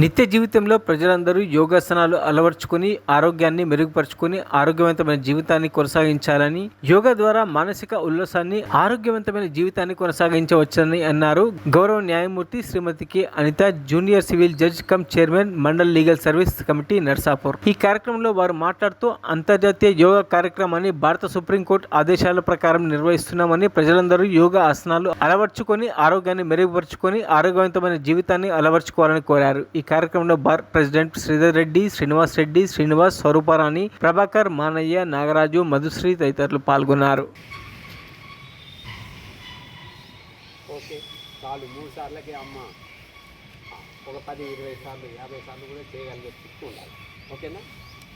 నిత్య జీవితంలో ప్రజలందరూ యోగాసనాలు అలవర్చుకొని ఆరోగ్యాన్ని మెరుగుపరుచుకొని ఆరోగ్యవంతమైన జీవితాన్ని కొనసాగించాలని, యోగా ద్వారా మానసిక ఉల్లాసాన్ని, ఆరోగ్యవంతమైన జీవితాన్ని కొనసాగించవచ్చని అన్నారు గౌరవ న్యాయమూర్తి Shrimati K Anitha, junior civil judge cum chairman, Mandal legal service committee, Narsapur. ఈ కార్యక్రమంలో వారు మాట్లాడుతూ అంతర్జాతీయ యోగా కార్యక్రమాన్ని భారత సుప్రీంకోర్టు ఆదేశాల ప్రకారం నిర్వహిస్తున్నామని, ప్రజలందరూ యోగా ఆసనాలు అలవర్చుకొని ఆరోగ్యాన్ని మెరుగుపరుచుకొని ఆరోగ్యవంతమైన జీవితాన్ని అలవర్చుకోవాలని కోరారు. ఈ కార్యక్రమంలో బార్ ప్రెసిడెంట్ శ్రీధర్ రెడ్డి, శ్రీనివాస్ రెడ్డి, శ్రీనివాస్, స్వరూపారాణి, ప్రభాకర్, మానయ్య, నాగరాజు, మధుశ్రీ తదితరులు పాల్గొన్నారు. ఓకే, చాలు 3 సార్లకి అమ్మ ఒక 10, 20 సార్లు 50 సార్లు కూడా చేయగలిగే చుట్టూ ఉండాలి. ఓకేనా?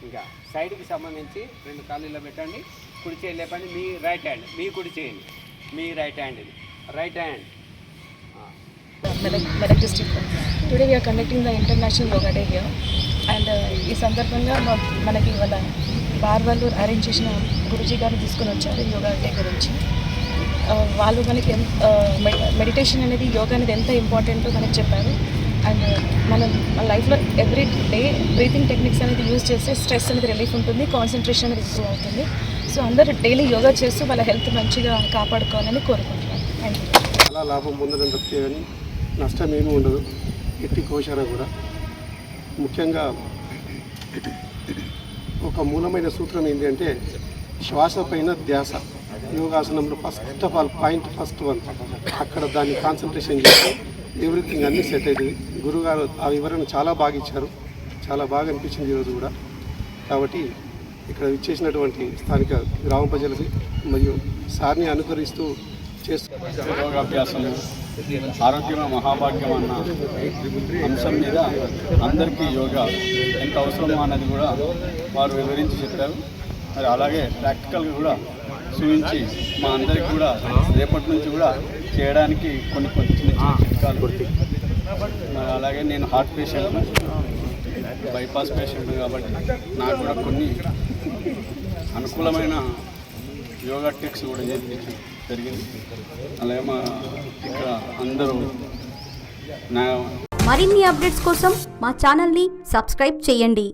ఇంకా సైడ్కి సంబంధించి 2 కాళ్ళు ఇలా పెట్టండి, కుడి చేయి లేపండి. మీ రైట్ హ్యాండ్, మీ కుడి చేయండి, మీ రైట్ హ్యాండ్, ఇది right hand. Medak district. Today we are conducting the International Yoga Day here, and ఈ సందర్భంగా మనకి వాళ్ళ బార్ వాళ్ళు అరేంజ్ చేసిన గురుజీ గారు తీసుకొని వచ్చారు యోగా డే గురించి. వాళ్ళు మనకి మెడిటేషన్ అనేది, యోగా అనేది ఎంత ఇంపార్టెంటో మనకి చెప్పారు. అండ్ మనం మన లైఫ్లో ఎవ్రీ డే బ్రీతింగ్ టెక్నిక్స్ అనేది యూజ్ చేస్తే స్ట్రెస్ అనేది రిలీఫ్ ఉంటుంది, కాన్సన్ట్రేషన్ అనేది ఇంప్రూవ్ అవుతుంది. సో అందరూ డైలీ యోగా చేస్తూ వాళ్ళ హెల్త్ మంచిగా కాపాడుకోవాలని కోరుకుంటున్నాను. Thank you. చాలా లాభం పొందడం తప్పితే కానీ నష్టం ఏమీ ఉండదు. ఎట్టి కోశాన కూడా ముఖ్యంగా ఒక మూలమైన సూత్రం ఏంటి అంటే శ్వాస పైన ధ్యాస. యోగాసనంలో first of all first one అక్కడ దాన్ని కాన్సన్ట్రేషన్ చేసి ఎవ్రీథింగ్ అన్నీ సెట్ అవుతుంది. గురుగారు ఆ వివరణ చాలా బాగా ఇచ్చారు, చాలా బాగా అనిపించింది ఈరోజు కూడా. కాబట్టి ఇక్కడ ఇచ్చేసినటువంటి స్థానిక గ్రామ ప్రజలకి మరియు సార్ని అనుకరిస్తూ యోగాభ్యాసము ఆరోగ్యమే మహాభాగ్యం అన్న అంశం మీద అందరికీ యోగా ఎంత అవసరమో అన్నది కూడా వారు వివరించి చెప్పారు. మరి అలాగే ప్రాక్టికల్గా కూడా చూపించి మా అందరికీ కూడా రేపటి నుంచి కూడా చేయడానికి కొన్ని చిన్న చిట్కాలు కొడుతుంది. మరి అలాగే నేను హార్ట్ పేషెంట్, బైపాస్ పేషెంట్ కాబట్టి నాకు కూడా కొన్ని అనుకూలమైన యోగా ట్రిక్స్ కూడా జరిగింది. అలాగే మా ఇక్కడ అందరూ మరిన్ని అప్డేట్స్ కోసం మా ఛానల్ని సబ్స్క్రైబ్ చేయండి.